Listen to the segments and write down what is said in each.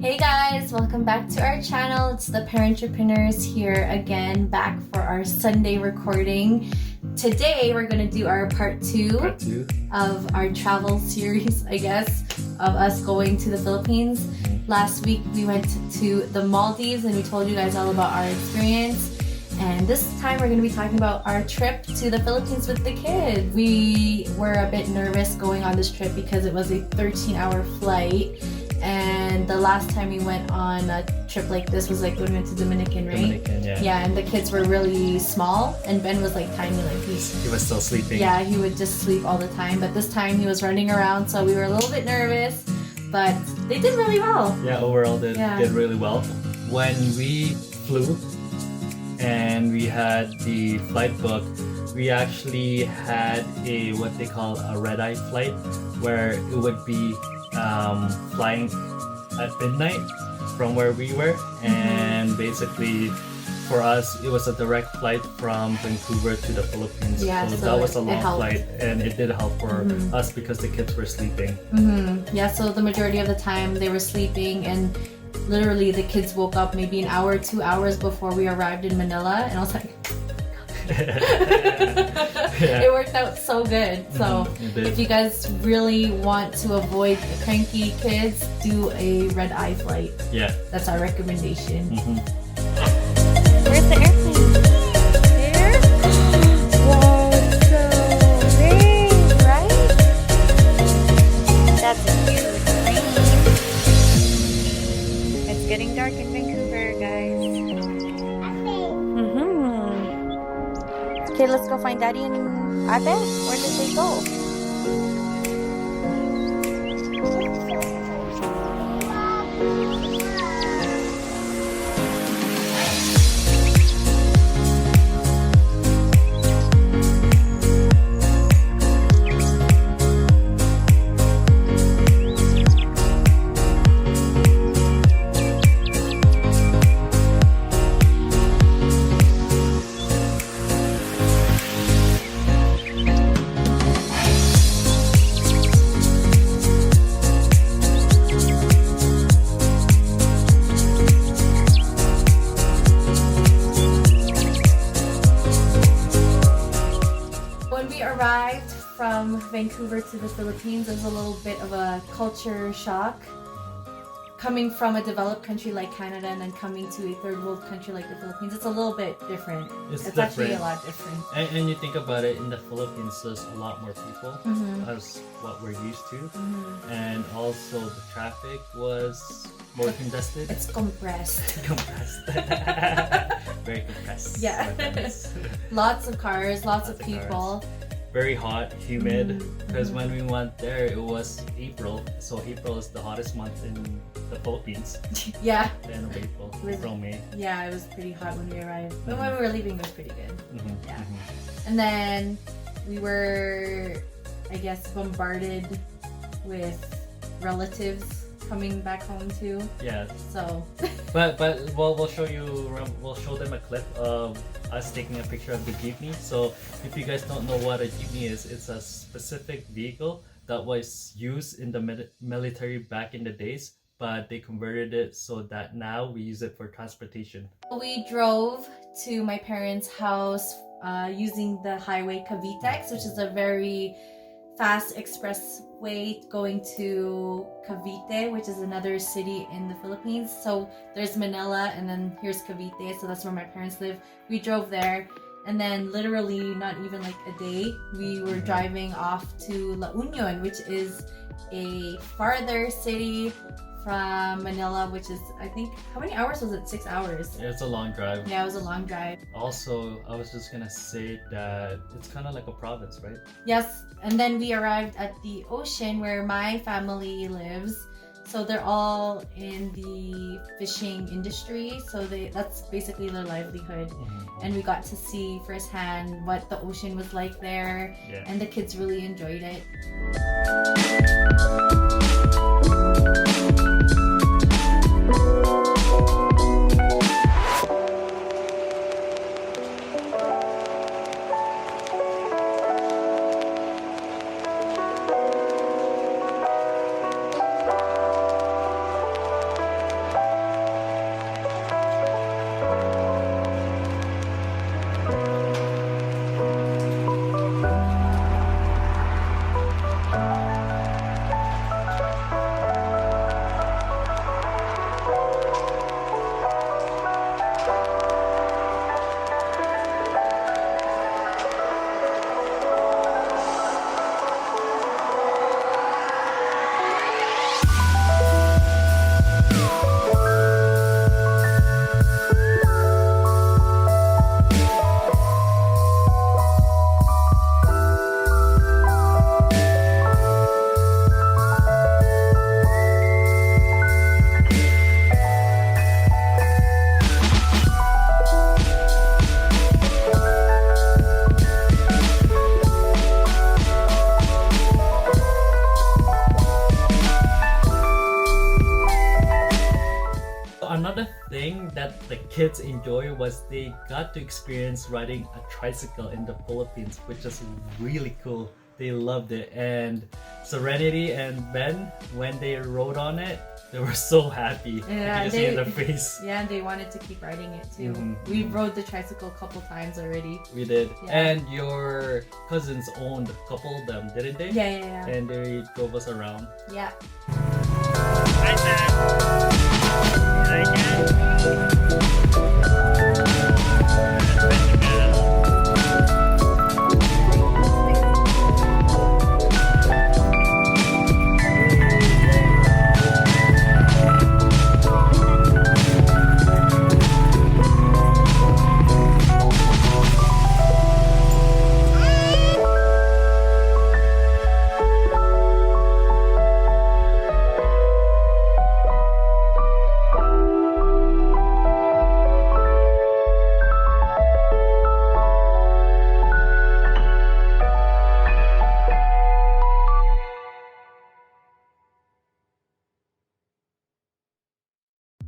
Hey guys, welcome back to our channel. It's the Parentrepreneurs here again, back for our Sunday recording. Today we're going to do our part two of our travel series, I guess, of us going to the Philippines. Last week we went to the Maldives and we told you guys all about our experience. And this time we're going to be talking about our trip to the Philippines with the kids. We were a bit nervous going on this trip because it was a 13-hour flight. And the last time we went on a trip like this was like when we went to Dominican, right? Dominican, yeah. Yeah, and the kids were really small, and Ben was like tiny, like he was still sleeping. Yeah, he would just sleep all the time. But this time he was running around, so we were a little bit nervous. But they did really well. Yeah, overall did really well. When we flew and we had the flight book, we actually had a what they call a red-eye flight, where it would be flying at midnight from where we were, and basically for us it was a direct flight from Vancouver to the Philippines. Yeah, so that was a long flight, and it did help for us because the kids were sleeping. Yeah, so the majority of the time they were sleeping, and literally the kids woke up maybe an hour, 2 hours before we arrived in Manila, and I was like it worked out so good. So if you guys really want to avoid cranky kids, do a red-eye flight. Yeah, that's our recommendation. Where's the airplane? There? Wow, it's so big, right? That's a huge plane. It's getting dark in Vancouver, guys. Okay, let's go find Daddy and Ate. Where did they go? Arrived from Vancouver to the Philippines, it was a little bit of a culture shock. Coming from a developed country like Canada and then coming to a third world country like the Philippines, it's a little bit different. It's different. Actually a lot different. And you think about it, in the Philippines there's a lot more people as what we're used to. And also the traffic was more congested. It's compressed. Very compressed. Yeah. Lots of cars, lots of people. Very hot, humid, because when we went there it was April, so April is the hottest month in the Philippines. Yeah. The end of April, May. Yeah, it was pretty hot when we arrived. But when we were leaving, it was pretty good. Yeah. And then we were, I guess, bombarded with relatives coming back home too. Yeah. So. but we'll show them a clip of us taking a picture of the jeepney. So if you guys don't know what a jeepney is, it's a specific vehicle that was used in the military back in the days, but they converted it so that now we use it for transportation. We drove to my parents' house using the highway Katigbak, which is a very fast expressway going to Cavite, which is another city in the Philippines. So there's Manila and then here's Cavite, so that's where my parents live. We drove there, and then literally not even like a day, we were driving off to La Union, which is a farther city from Manila, which is, I think, how many hours was it? 6 hours. Yeah, it's a long drive. Yeah, it was a long drive. Also, I was just gonna say that it's kind of like a province, right? Yes, and then we arrived at the ocean where my family lives. So they're all in the fishing industry, so that's basically their livelihood. And we got to see firsthand what the ocean was like there, and the kids really enjoyed it. another thing that the kids enjoy was they got to experience riding a tricycle in the Philippines, which is really cool. They loved it. And Serenity and Ben, when they rode on it, they were so happy. Yeah, you can see in their face. Yeah, and they wanted to keep riding it too. Mhm. We rode the tricycle a couple times already. We did. Yeah. And your cousins owned a couple of them, didn't they? Yeah. And they drove us around. Yeah. Hi, Sam. Hi, Dad.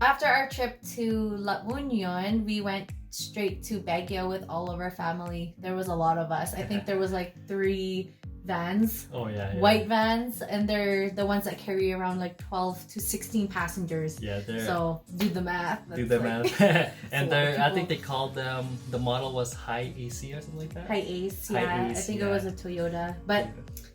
After our trip to La Union, we went straight to Baguio with all of our family. There was a lot of us. I think there was like 3 vans, Oh yeah. white vans, and they're the ones that carry around like 12 to 16 passengers. Yeah, they're So do the math. do That's the like math. And a lot of I think people. they called them, the model was High AC or something like that. High Ace, High yeah. Ace, I think yeah. it was a Toyota. But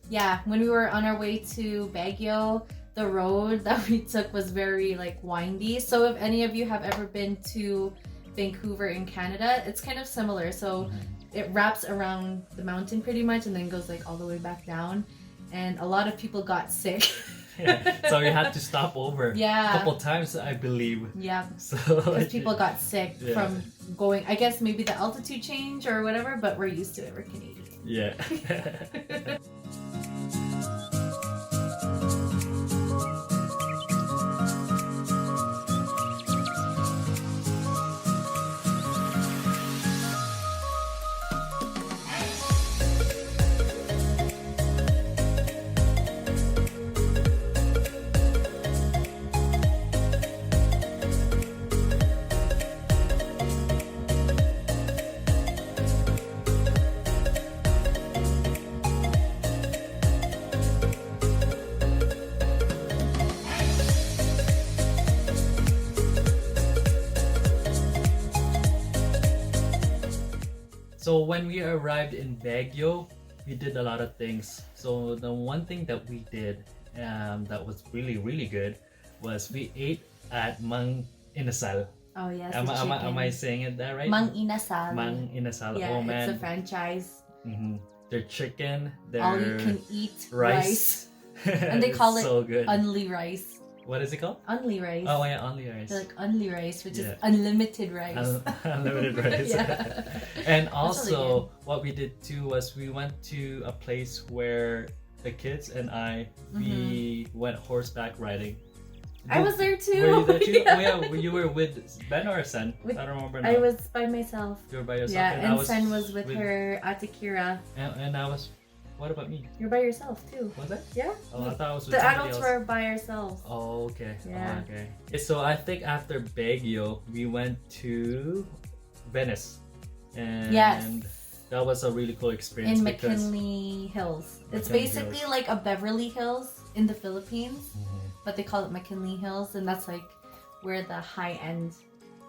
yeah, when we were on our way to Baguio, the road that we took was very like windy. So if any of you have ever been to Vancouver in Canada, it's kind of similar. So it wraps around the mountain pretty much and then goes like all the way back down. And a lot of people got sick. Yeah. So we had to stop over a Yeah. couple times, I believe. Yeah. So Because people got sick Yeah. from going, I guess maybe the altitude change or whatever, but we're used to it. We're Canadian. Yeah. So when we arrived in Baguio, we did a lot of things. So the one thing that we did that was really good was we ate at Mang Inasal. Oh, yes. Am the I chicken. saying it that right? Mang Inasal. Mang Inasal. Yeah, Oh man. it's a franchise. Their chicken, their All you can eat rice. And they call It's it so good. Only rice. What is it called? Only rice. Oh yeah, only rice. They're like only rice, which Yeah. is unlimited rice. Unlimited rice. Yeah. And really also, what we did too was we went to a place where the kids and I we went horseback riding. I was there too. Were you there too? Yeah. Oh yeah, you were with Ben or Sen? With- I don't remember now. I was by myself. You were by yourself. Yeah, I and Sen was with her Ate Kira. And I was. What about me? You're by yourself too. Was I? Yeah. Oh, I thought I was with The somebody adults else. were by ourselves. Oh, okay. Yeah. Oh, okay. So I think after Baguio, we went to Venice, and Yes. that was a really cool experience In because McKinley Hills. It's McKinley basically Hills. like a Beverly Hills in the Philippines, Mhm. but they call it McKinley Hills, and that's like where the high-end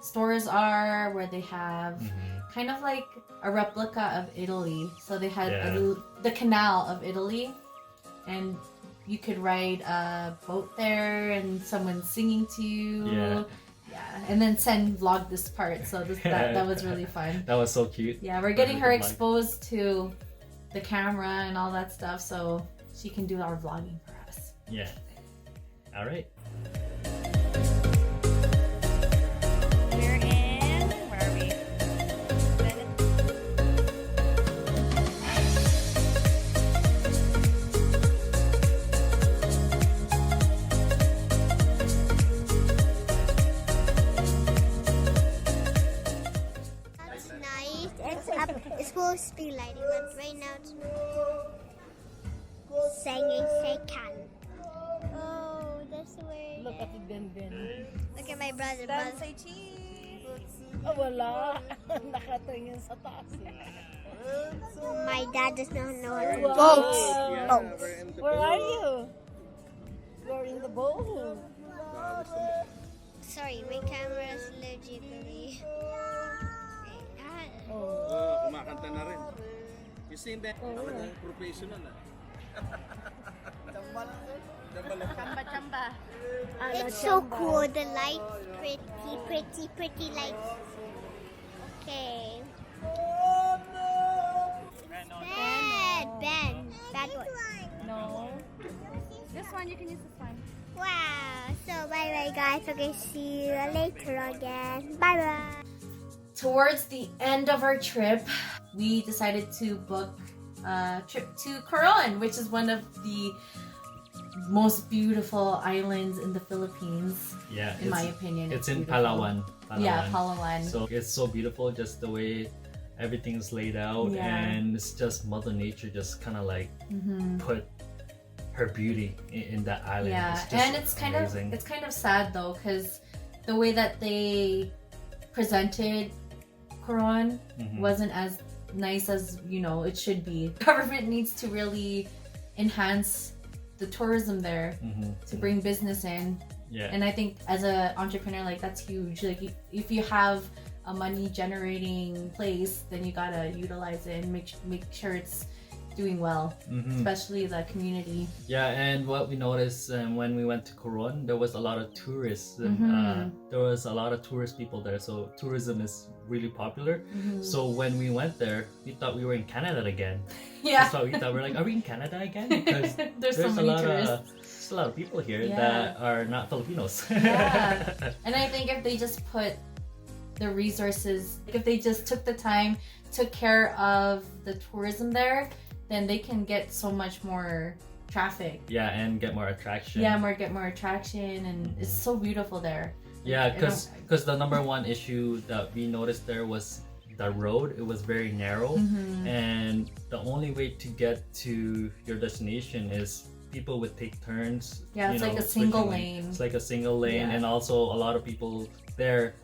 stores are, where they have kind of like a replica of Italy. So they had the canal of Italy, and you could ride a boat there, and someone singing to you. Yeah. Yeah, and then Sen vlogged this part, so that was really fun. That was so cute. Yeah, we're getting her Really good vlog. exposed to the camera and all that stuff, so she can do our vlogging for us. Yeah. All right. We're in. Where are we? It's night. It's up. It's supposed to be lighting up right now. It's singing second. Oh, the password. Look at the din. Look at my brother. Then brother. say cheese. Oh, wala. Nakatingin sa taas. My dad does not know how to Wow. vote. Where are you? You're in the boat. Sorry, my camera is low jiggly. Oh. Kumakanta na rin. You sing that? Professional ah. Chamba. It's so cool. The lights, pretty lights. Okay. Bad one. No. This one, you can use this one. Wow. So bye guys. Okay, see you later again. Bye. Towards the end of our trip, we decided to book a trip to Coron, which is one of the most beautiful islands in the Philippines, Yeah, in my opinion. It's in beautiful. Palawan. Yeah, Palawan. So it's so beautiful, just the way everything's laid out, Yeah. and it's just Mother Nature just kind of like put her beauty in that island. Yeah, just and it's kind of sad though, because the way that they presented Coron wasn't as nice as it should be. Government needs to really enhance the tourism there to bring business in. Yeah. And I think as an entrepreneur, like, that's huge. Like, if you have a money generating place, then you gotta utilize it and make sure it's doing well, especially the community. Yeah, and what we noticed when we went to Coron, there was a lot of tourists. And, there was a lot of tourist people there, so tourism is really popular. So when we went there, we thought we were in Canada again. Yeah. That's what we thought. We're like, are we in Canada again? Because There's so many tourists. There's a lot of people here Yeah. that are not Filipinos. Yeah. And I think if they just put the resources, if they just took the time, took care of the tourism there, then they can get so much more traffic. Yeah, and get more attraction. Yeah, get more attraction, and it's so beautiful there. Yeah, because the number one issue that we noticed there was the road. It was very narrow, and the only way to get to your destination is people would take turns. Yeah, it's like a single lane. It's like a single lane, Yeah. and also a lot of people there,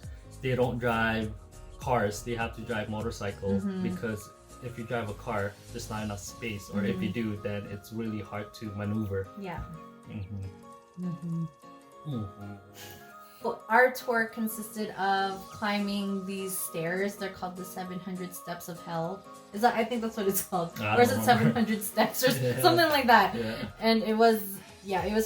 they don't drive cars. They have to drive motorcycle because if you drive a car, there's not enough space, or if you do, then it's really hard to maneuver. Yeah. Mm-hmm. Well, our tour consisted of climbing these stairs. They're called the 700 Steps of Hell. I think that's what it's called. I Or is don't it remember. 700 steps or Yeah. something like that? Yeah. And it was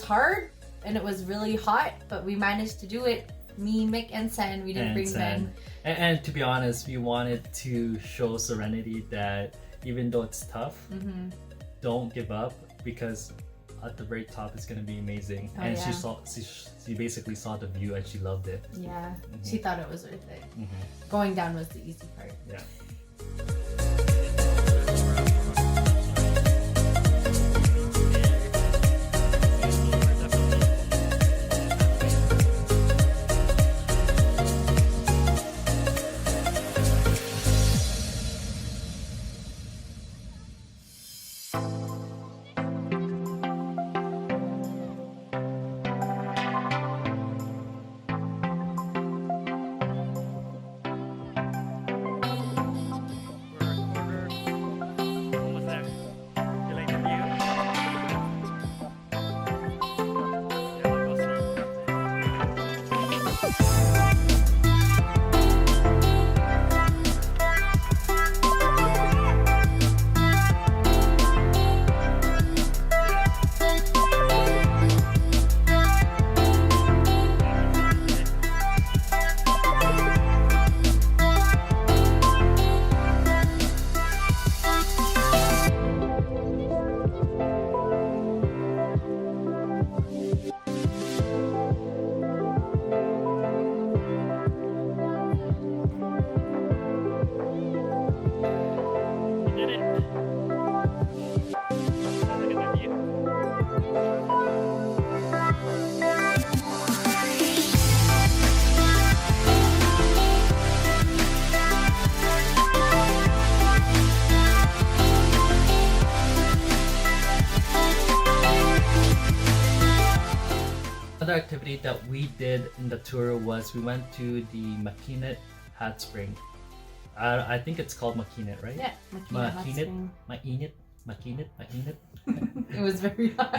hard and it was really hot, but we managed to do it. Me, Mick, and Sen. We didn't And bring Sen. Ben. And to be honest, we wanted to show Serenity that even though it's tough, don't give up, because at the very top it's gonna be amazing. Oh, and yeah. she basically saw the view and she loved it. Yeah, she thought it was worth it. Going down was the easy part. Yeah. activity that we did in the tour was we went to the Makinet Hot Spring. I think it's called Makinet, right? Yeah, Makina Hot Spring. Makinet. It was very hot.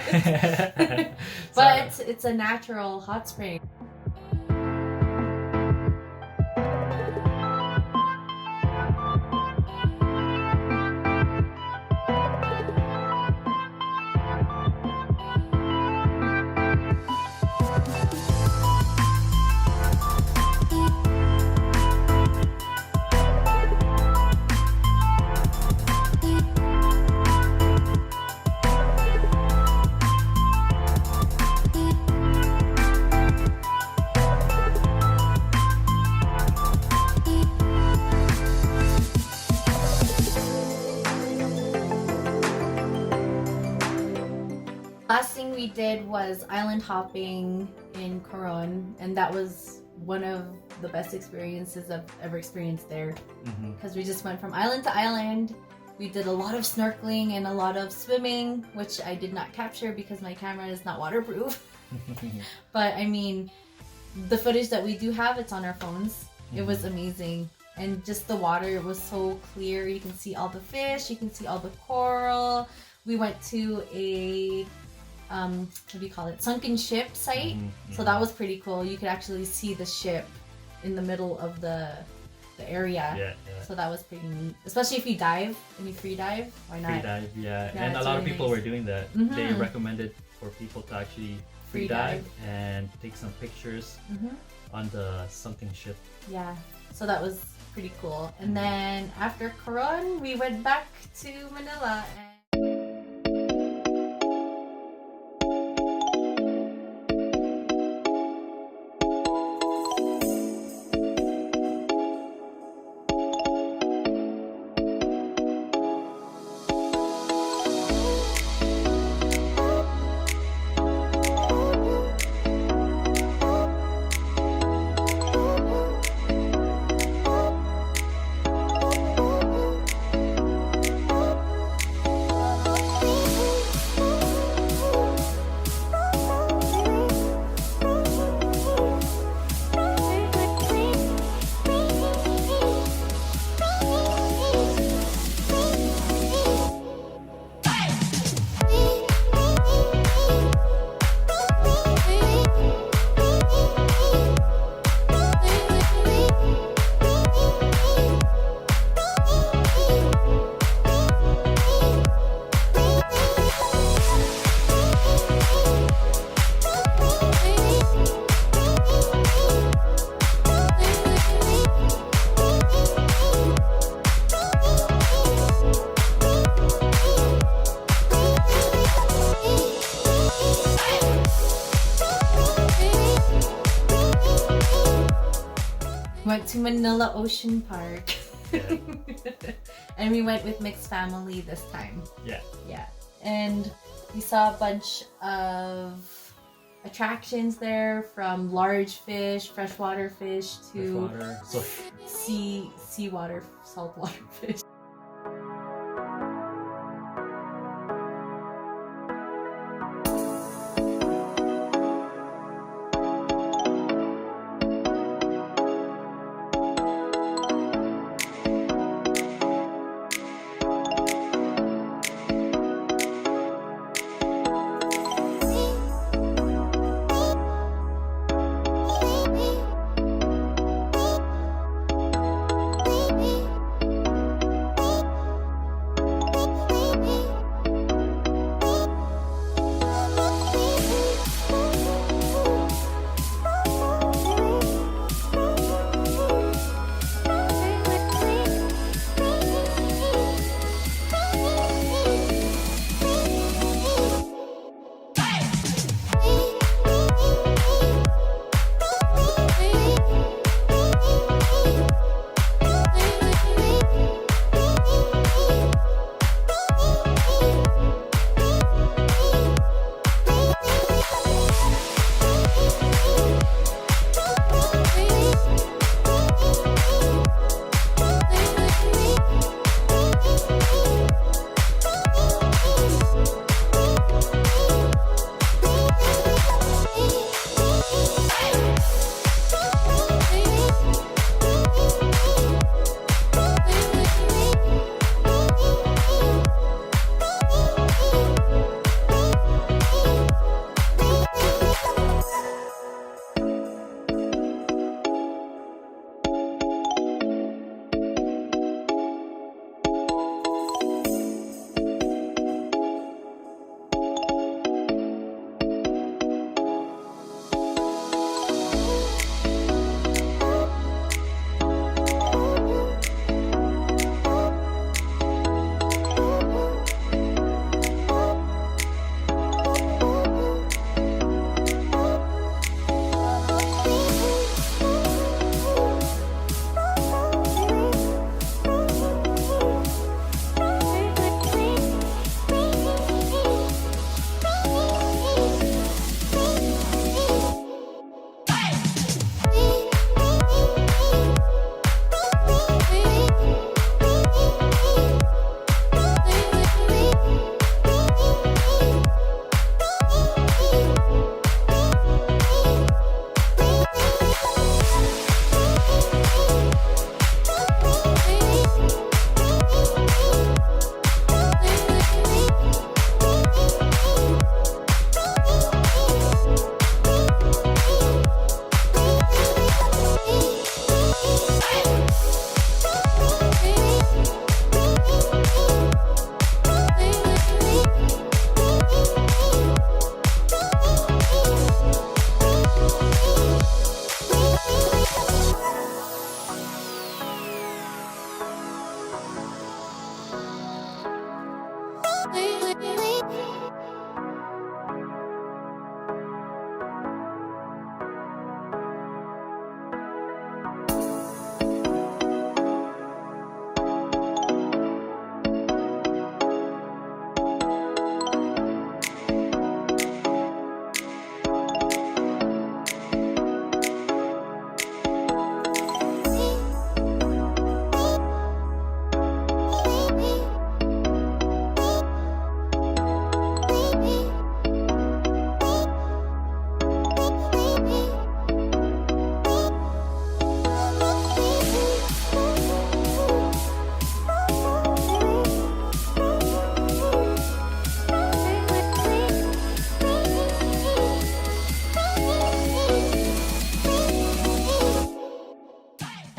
But it's a natural hot spring. Last thing we did was island hopping in Coron, and that was one of the best experiences I've ever experienced there. Because we just went from island to island. We did a lot of snorkeling and a lot of swimming, which I did not capture because my camera is not waterproof. But I mean, the footage that we do have, it's on our phones. It was amazing. And just the water was so clear. You can see all the fish, you can see all the coral. We went to a what do you call it? Sunken ship site. So that was pretty cool. You could actually see the ship in the middle of the area. Yeah. So that was pretty neat. Especially if you dive and you free dive. Why not? Free dive, yeah. Yeah, And a it's lot of really people nice. were doing that. They recommended for people to actually free dive and take some pictures on the sunken ship. Yeah. So that was pretty cool. And then after Coron, we went back to Manila. Went to Manila Ocean Park. Yeah. And we went with mixed family this time. Yeah. Yeah. And we saw a bunch of attractions there, from large fish, freshwater fish, to Water. So seawater, saltwater fish.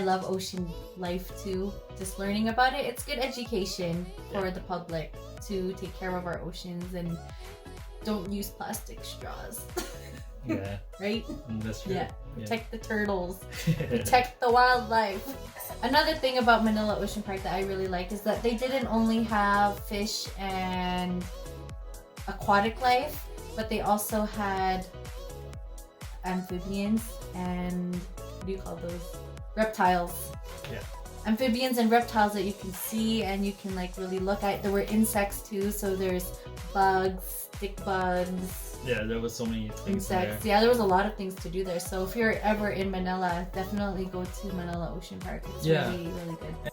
I love ocean life too. Just learning about it. It's good education for the public to take care of our oceans and don't use plastic straws. Yeah. Right? That's true. Yeah. Protect the turtles. Protect the wildlife. Another thing about Manila Ocean Park that I really like is that they didn't only have fish and aquatic life, but they also had amphibians and what do you call those? Reptiles. Yeah. Amphibians and reptiles that you can see and you can like really look at. There were insects too, so there's bugs, stick bugs. Yeah, there was so many things Insects. there. Yeah, there was a lot of things to do there. So if you're ever in Manila, definitely go to Manila Ocean Park. It's really, really good.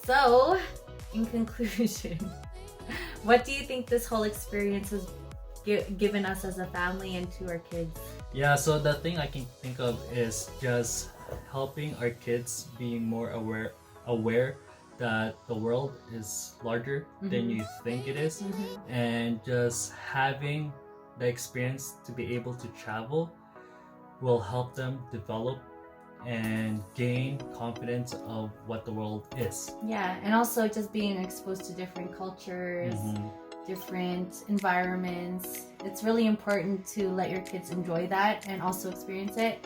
So, in conclusion, what do you think this whole experience has given us as a family and to our kids? Yeah, so the thing I can think of is just helping our kids being more aware that the world is larger than you think it is, and just having the experience to be able to travel will help them develop and gain confidence of what the world is. Yeah, and also just being exposed to different cultures, different environments. It's really important to let your kids enjoy that and also experience it.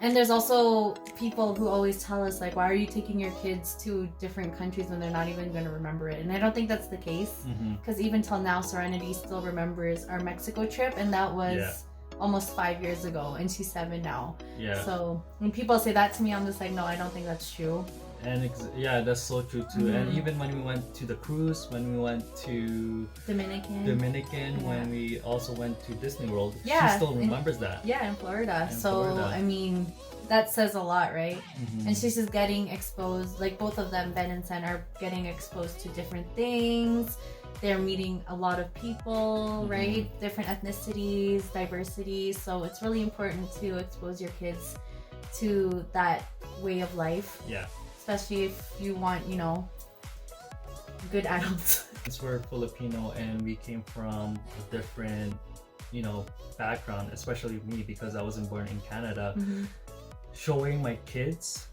And there's also people who always tell us, like, why are you taking your kids to different countries when they're not even going to remember it? And I don't think that's the case, because even till now, Serenity still remembers our Mexico trip, and that was almost 5 years ago, and she's 7 now. Yeah. So when people say that to me, I'm just like, no, I don't think that's true. And yeah, that's so true too. And even when we went to the cruise, when we went to Dominican, when we also went to Disney World, she still remembers that. Yeah, in Florida. I mean, that says a lot, right? And she's just getting exposed, like both of them, Ben and Sen, are getting exposed to different things. They're meeting a lot of people, right? Different ethnicities, diversity. So it's really important to expose your kids to that way of life. Yeah. Especially if you want, you know, good adults. Since we're Filipino and we came from a different, you know, background, especially me because I wasn't born in Canada, showing my kids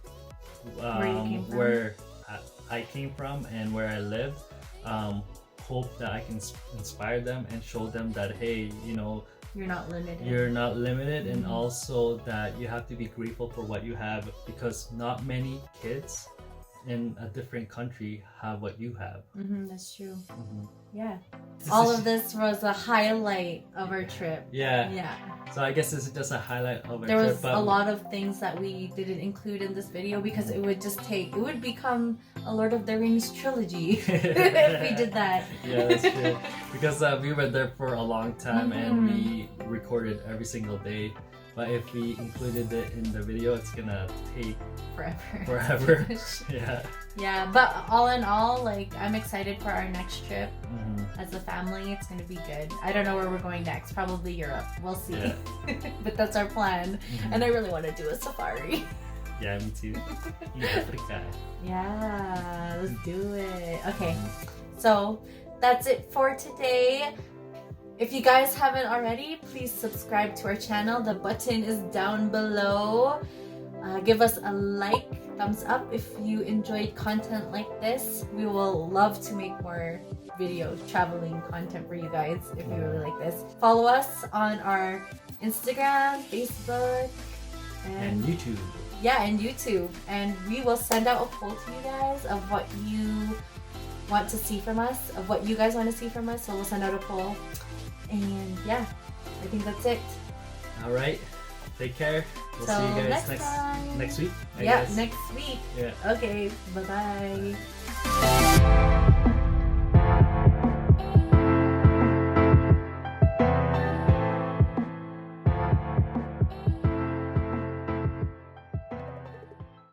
where I came from and where I live, hope that I can inspire them and show them that, hey, you know, you're not limited. You're not limited, and also that you have to be grateful for what you have, because not many kids in a different country have what you have. That's true. Yeah. All of this was a highlight of our trip. Yeah. Yeah. So I guess this is just a highlight of our there trip. There was a lot of things that we didn't include in this video because it would become a Lord of the Rings trilogy if we did that. Yeah, that's true. Because we were there for a long time and we recorded every single day. But if we included it in the video, it's gonna take forever. Yeah. Yeah, but all in all, like, I'm excited for our next trip as a family. It's gonna be good. I don't know where we're going next. Probably Europe. We'll see. Yeah. But that's our plan. And I really want to do a safari. Yeah, me too. In Africa. Yeah, let's do it. Okay, so that's it for today. If you guys haven't already, please subscribe to our channel. The button is down below. Give us a like, thumbs up if you enjoyed content like this. We will love to make more video traveling content for you guys if you really like this. Follow us on our Instagram, Facebook, And YouTube. yeah, and YouTube. And we will send out a poll to you guys of what you want to see from us, of what you guys want to see from us. So we'll send out a poll. And yeah, I think that's it. All right. Take care. We'll So see you guys next time. next week. I Yeah, guess. next week. Yeah. Okay, bye-bye.